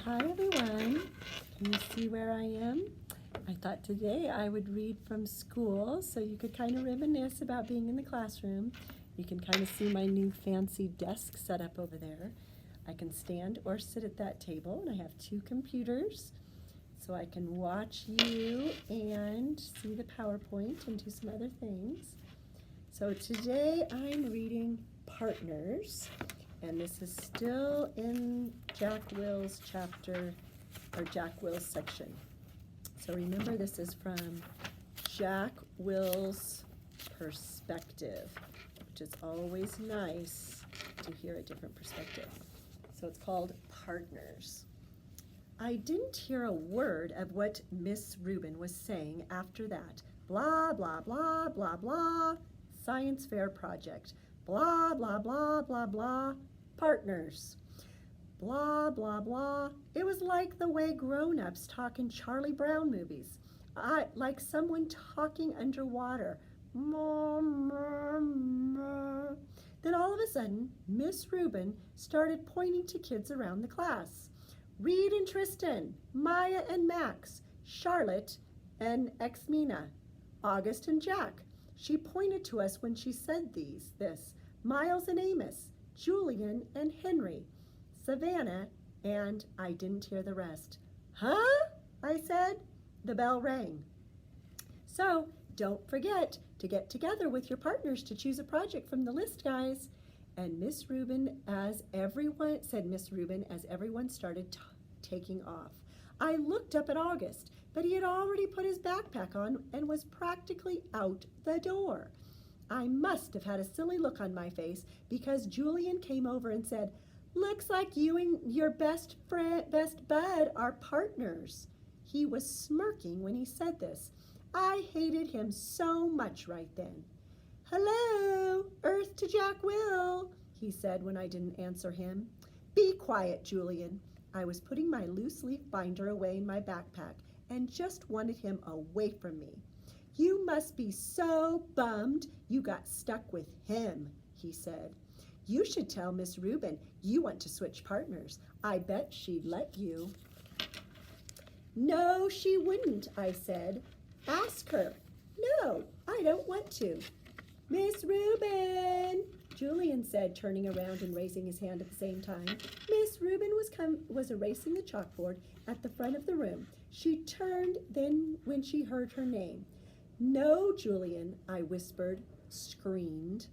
Hi everyone, can you see where I am? I thought today I would read from school so you could kind of reminisce about being in the classroom. You can kind of see my new fancy desk set up over there. I can stand or sit at that table, and I have two computers so I can watch you and see the PowerPoint and do some other things. So today I'm reading Partners. And this is still in Jack Will's chapter, or Jack Will's section. So remember, this is from Jack Will's perspective, which is always nice to hear a different perspective. So it's called Partners. I didn't hear a word of what Miss Rubin was saying after that. Blah, blah, blah, blah, blah, science fair project. Blah, blah, blah, blah, blah, partners. Blah, blah, blah. It was like the way grown-ups talk in Charlie Brown movies. Like someone talking underwater. Then all of a sudden, Miss Rubin started pointing to kids around the class. Reed and Tristan, Maya and Max, Charlotte and Xmina, August and Jack. She pointed to us when she said this. Miles and Amos, Julian and Henry, Savannah, and I didn't hear the rest. Huh? I said. The bell rang. So don't forget to get together with your partners to choose a project from the list, guys. And Miss Rubin, as everyone started taking off. I looked up at August, but he had already put his backpack on and was practically out the door. I must have had a silly look on my face because Julian came over and said, "Looks like you and your best bud are partners." He was smirking when he said this. I hated him so much right then. "Hello, Earth to Jack Will," he said when I didn't answer him. "Be quiet, Julian." I was putting my loose leaf binder away in my backpack and just wanted him away from me. "You must be so bummed you got stuck with him," he said. "You should tell Miss Rubin you want to switch partners. I bet she'd let you." "No, she wouldn't," I said. "Ask her." "No, I don't want to." "Miss Rubin," Julian said, turning around and raising his hand at the same time. Miss Rubin was erasing the chalkboard at the front of the room. She turned then when she heard her name. "No, Julian," I whispered, screamed.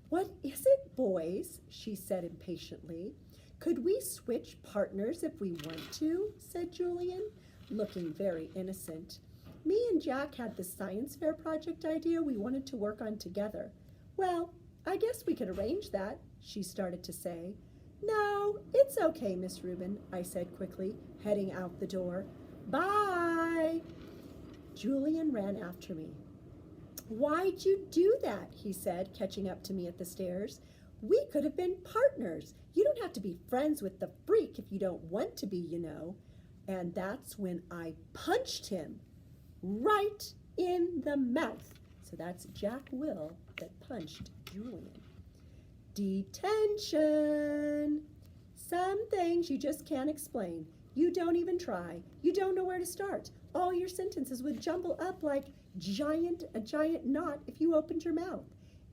"What is it, boys?" she said impatiently. "Could we switch partners if we want to?" said Julian, looking very innocent. "Me and Jack had the science fair project idea we wanted to work on together." "Well, I guess we could arrange that," she started to say. "No, it's okay, Miss Rubin," I said quickly, heading out the door. "Bye." Julian ran after me. "Why'd you do that?" he said, catching up to me at the stairs. "We could have been partners. You don't have to be friends with the freak if you don't want to be, you know." And that's when I punched him right in the mouth. So that's Jack Will that punched Julian. Detention. Some things you just can't explain. You don't even try. You don't know where to start. All your sentences would jumble up like a giant knot if you opened your mouth.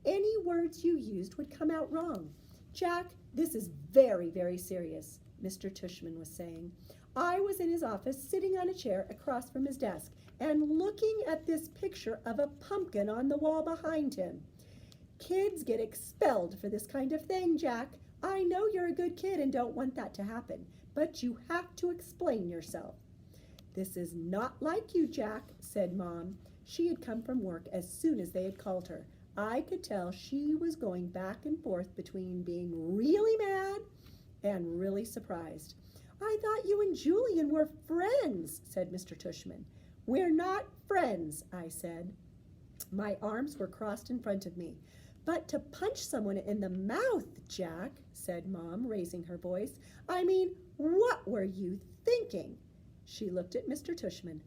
Any words you used would come out wrong. "Jack, this is very, very serious," Mr. Tushman was saying. I was in his office sitting on a chair across from his desk and looking at this picture of a pumpkin on the wall behind him. "Kids get expelled for this kind of thing, Jack. I know you're a good kid and don't want that to happen, but you have to explain yourself." "This is not like you, Jack," said Mom. She had come from work as soon as they had called her. I could tell she was going back and forth between being really mad and really surprised. "I thought you and Julian were friends," said Mr. Tushman. "We're not friends," I said. My arms were crossed in front of me. "But to punch someone in the mouth, Jack," said Mom, raising her voice. "I mean, what were you thinking?" She looked at Mr. Tushman.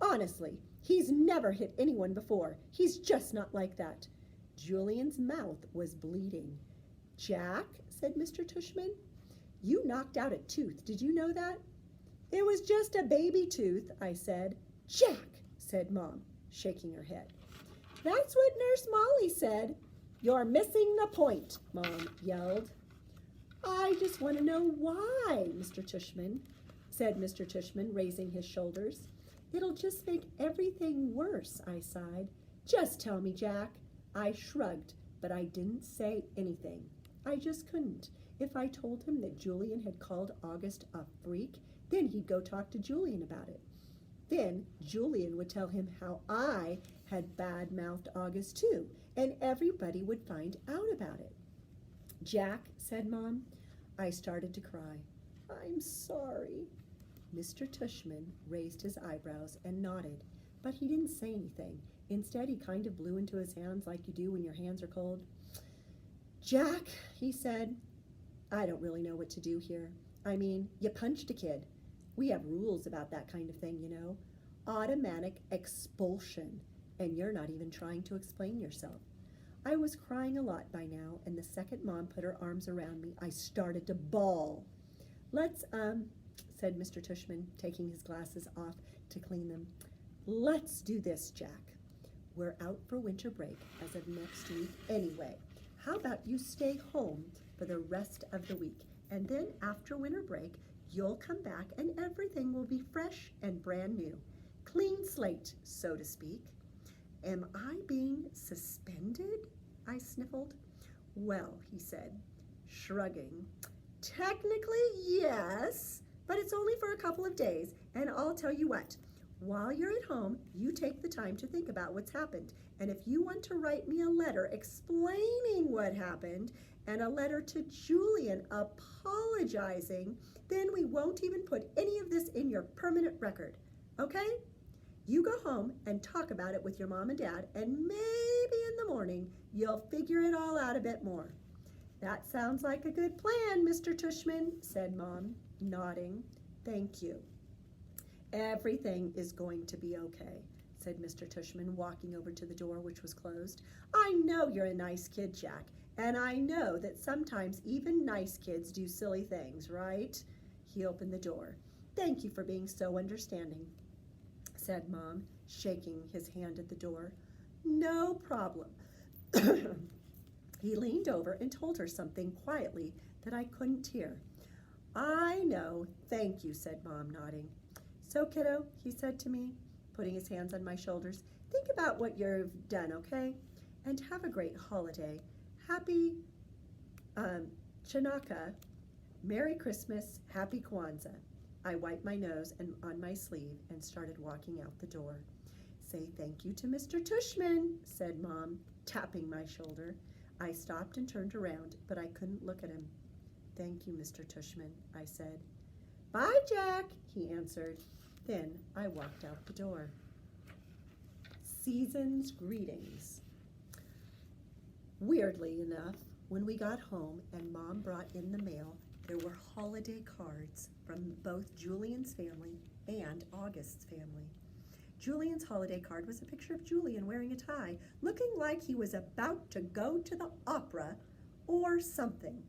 "Honestly, he's never hit anyone before. He's just not like that." Julian's mouth was bleeding. "Jack," said Mr. Tushman, "you knocked out a tooth. Did you know that?" It was just a baby tooth, I said. Jack, said Mom, shaking her head. That's what Nurse Molly said. You're missing the point, Mom yelled. I just want to know why, Mr. Tushman, said Mr. Tushman, raising his shoulders. It'll just make everything worse, I sighed. Just tell me, Jack. I shrugged, but I didn't say anything. I just couldn't. If I told him that Julian had called August a freak, then he'd go talk to Julian about it. Then Julian would tell him how I had bad-mouthed August too, and everybody would find out about it. Jack, said Mom. I started to cry. I'm sorry. Mr. Tushman raised his eyebrows and nodded, but he didn't say anything. Instead, he kind of blew into his hands like you do when your hands are cold. Jack, he said, I don't really know what to do here. I mean, you punched a kid. We have rules about that kind of thing, you know. Automatic expulsion, and you're not even trying to explain yourself. I was crying a lot by now, and the second Mom put her arms around me, I started to bawl. Let's, said Mr. Tushman, taking his glasses off to clean them. Let's do this, Jack. We're out for winter break as of next week anyway. How about you stay home for the rest of the week, and then after winter break, you'll come back and everything will be fresh and brand new. Clean slate, so to speak. Am I being suspended? I sniffled. Well, he said, shrugging. Technically, yes, but it's only for a couple of days, and I'll tell you what. While you're at home, you take the time to think about what's happened, and if you want to write me a letter explaining what happened, and a letter to Julian apologizing, then we won't even put any of this in your permanent record, okay? You go home and talk about it with your mom and dad, and maybe in the morning you'll figure it all out a bit more. That sounds like a good plan, Mr. Tushman, said Mom, nodding. Thank you. Everything is going to be okay, said Mr. Tushman, walking over to the door, which was closed. I know you're a nice kid, Jack, and I know that sometimes even nice kids do silly things, right? He opened the door. Thank you for being so understanding, said Mom, shaking his hand at the door. No problem. He leaned over and told her something quietly that I couldn't hear. I know, thank you, said Mom, nodding. So, kiddo, he said to me, putting his hands on my shoulders, think about what you've done, okay? And have a great holiday. Happy Chanukah, Merry Christmas, Happy Kwanzaa. I wiped my nose and on my sleeve and started walking out the door. Say thank you to Mr. Tushman, said Mom, tapping my shoulder. I stopped and turned around, but I couldn't look at him. Thank you, Mr. Tushman, I said. Bye, Jack, he answered. Then I walked out the door. Season's greetings. Weirdly enough, when we got home and Mom brought in the mail, there were holiday cards from both Julian's family and August's family. Julian's holiday card was a picture of Julian wearing a tie, looking like he was about to go to the opera or something.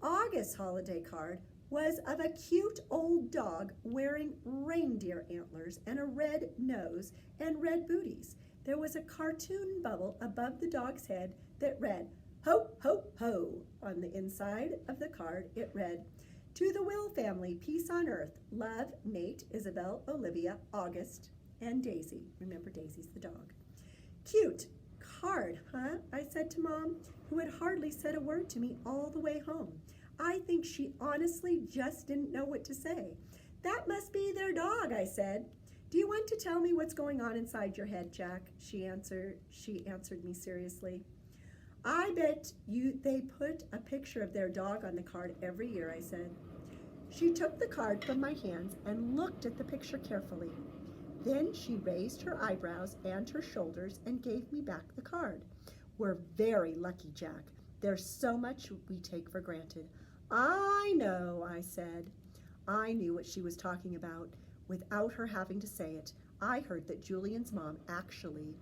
August's holiday card was of a cute old dog wearing reindeer antlers and a red nose and red booties. There was a cartoon bubble above the dog's head that read, Ho, ho, ho. On the inside of the card, it read, To the Will family, peace on earth. Love, Nate, Isabel, Olivia, August, and Daisy. Remember, Daisy's the dog. Cute card, huh? I said to Mom, who had hardly said a word to me all the way home. I think she honestly just didn't know what to say. That must be their dog, I said. Do you want to tell me what's going on inside your head, Jack? She answered me seriously. I bet they put a picture of their dog on the card every year, I said. She took the card from my hands and looked at the picture carefully. Then she raised her eyebrows and her shoulders and gave me back the card. We're very lucky, Jack. There's so much we take for granted. I know, I said. I knew what she was talking about. Without her having to say it, I heard that Julian's mom actually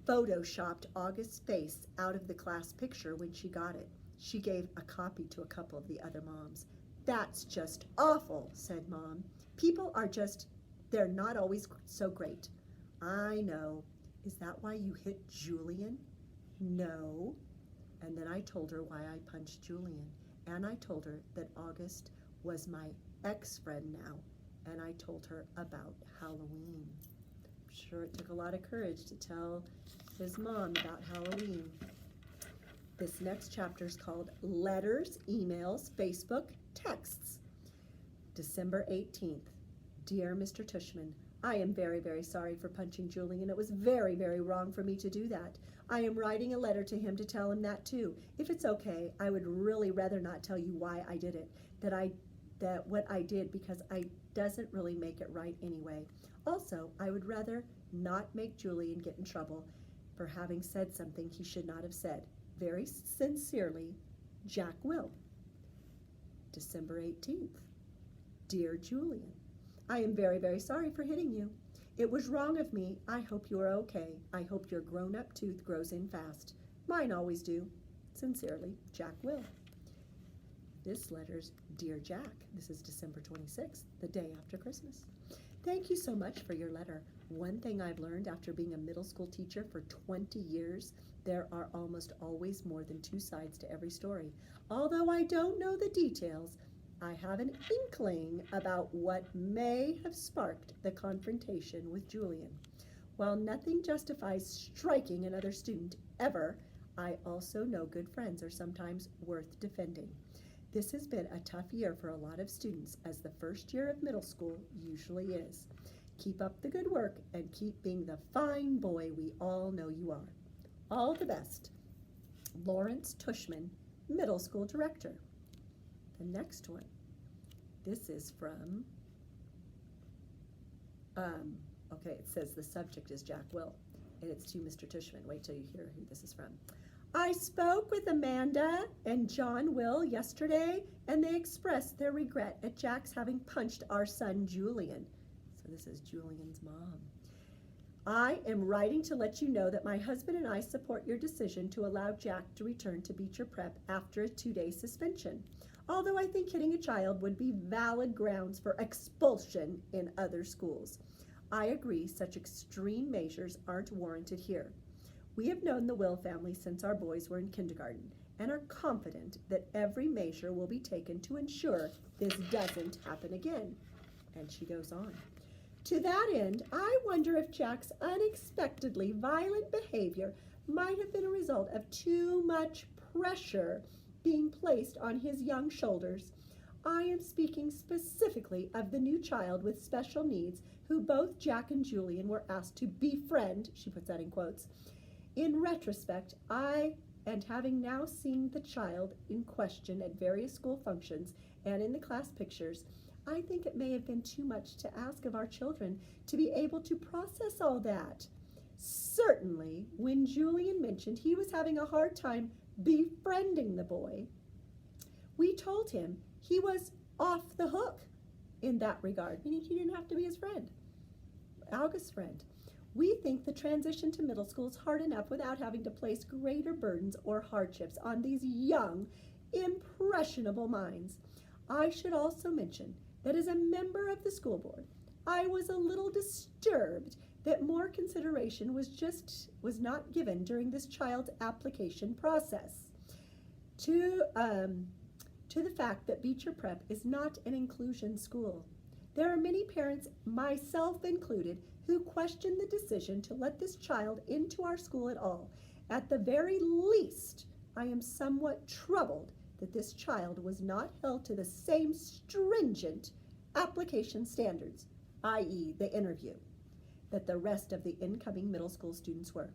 photoshopped August's face out of the class picture when she got it. She gave a copy to a couple of the other moms. That's just awful, said Mom. People are just, they're not always so great. I know. Is that why you hit Julian? No. And then I told her why I punched Julian. And I told her that August was my ex-friend now. And I told her about Halloween. I'm sure it took a lot of courage to tell his mom about Halloween. This next chapter is called Letters, Emails, Facebook, Texts. December 18th. Dear Mr. Tushman, I am very, very sorry for punching Julian. It was very, very wrong for me to do that. I am writing a letter to him to tell him that too. If it's okay, I would really rather not tell you why I did it. That what I did, because I doesn't really make it right anyway. Also, I would rather not make Julian get in trouble for having said something he should not have said. Very sincerely, Jack Will. December 18th. Dear Julian, I am very, very sorry for hitting you. It was wrong of me. I hope you are okay. I hope your grown-up tooth grows in fast. Mine always do. Sincerely, Jack Will. This letter's Dear Jack. This is December 26th, the day after Christmas. Thank you so much for your letter. One thing I've learned after being a middle school teacher for 20 years, there are almost always more than two sides to every story. Although I don't know the details, I have an inkling about what may have sparked the confrontation with Julian. While nothing justifies striking another student ever, I also know good friends are sometimes worth defending. This has been a tough year for a lot of students, as the first year of middle school usually is. Keep up the good work and keep being the fine boy we all know you are. All the best. Lawrence Tushman, Middle School Director. The next one. This is from, okay, it says the subject is Jack Will, and it's to Mr. Tushman. Wait till you hear who this is from. I spoke with Amanda and John Will yesterday, and they expressed their regret at Jack's having punched our son Julian. So this is Julian's mom. I am writing to let you know that my husband and I support your decision to allow Jack to return to Beecher Prep after a 2-day suspension. Although I think hitting a child would be valid grounds for expulsion in other schools. I agree such extreme measures aren't warranted here. We have known the Will family since our boys were in kindergarten and are confident that every measure will be taken to ensure this doesn't happen again. And she goes on. To that end, I wonder if Jack's unexpectedly violent behavior might have been a result of too much pressure being placed on his young shoulders. I am speaking specifically of the new child with special needs who both Jack and Julian were asked to befriend, she puts that in quotes. In retrospect, and having now seen the child in question at various school functions and in the class pictures, I think it may have been too much to ask of our children to be able to process all that. Certainly, when Julian mentioned he was having a hard time befriending the boy, we told him he was off the hook in that regard, meaning he didn't have to be his friend, August's friend. We think the transition to middle school is hard enough without having to place greater burdens or hardships on these young, impressionable minds. I should also mention that as a member of the school board, I was a little disturbed that more consideration was not given during this child's application process to the fact that Beecher Prep is not an inclusion school. There are many parents, myself included, who question the decision to let this child into our school at all. At the very least, I am somewhat troubled that this child was not held to the same stringent application standards, i.e. the interview, that the rest of the incoming middle school students were.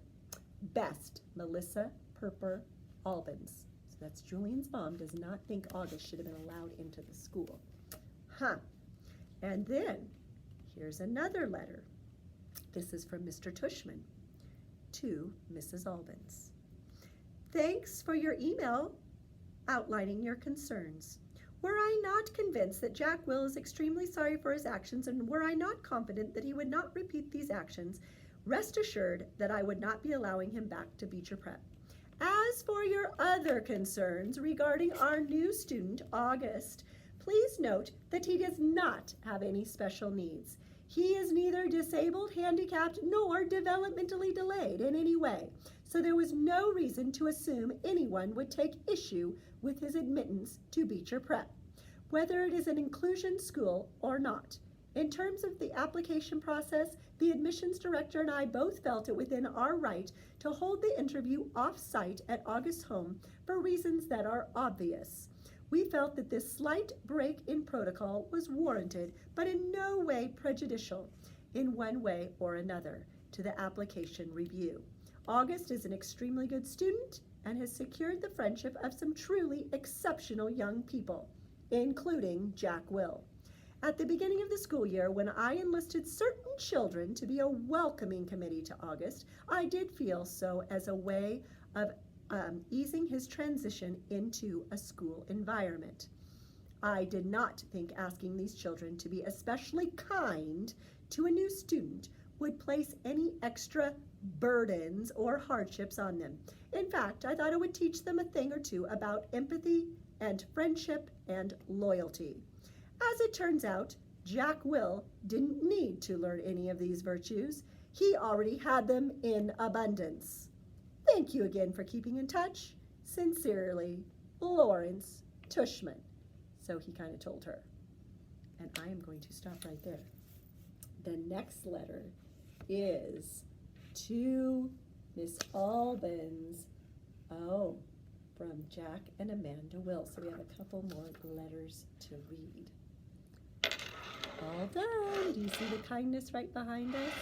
Best, Melissa Perper Albans. So that's Julian's mom does not think August should have been allowed into the school. And then, here's another letter. This is from Mr. Tushman to Mrs. Albans. Thanks for your email outlining your concerns. Were I not convinced that Jack Will is extremely sorry for his actions, and were I not confident that he would not repeat these actions, rest assured that I would not be allowing him back to Beecher Prep. As for your other concerns regarding our new student, August, Please note that he does not have any special needs. He is neither disabled, handicapped, nor developmentally delayed in any way, so there was no reason to assume anyone would take issue with his admittance to Beecher Prep, whether it is an inclusion school or not. In terms of the application process, the admissions director and I both felt it within our right to hold the interview off-site at August's home for reasons that are obvious. We felt that this slight break in protocol was warranted, but in no way prejudicial, in one way or another, to the application review. August is an extremely good student and has secured the friendship of some truly exceptional young people, including Jack Will. At the beginning of the school year, when I enlisted certain children to be a welcoming committee to August, I did feel so as a way of easing his transition into a school environment. I did not think asking these children to be especially kind to a new student would place any extra burdens or hardships on them. In fact, I thought it would teach them a thing or two about empathy and friendship and loyalty. As it turns out, Jack Will didn't need to learn any of these virtues. He already had them in abundance. Thank you again for keeping in touch. Sincerely, Lawrence Tushman. So he kind of told her. And I am going to stop right there. The next letter is to Miss Albans. Oh, from Jack and Amanda Will. So we have a couple more letters to read. All done. Do you see the kindness right behind us?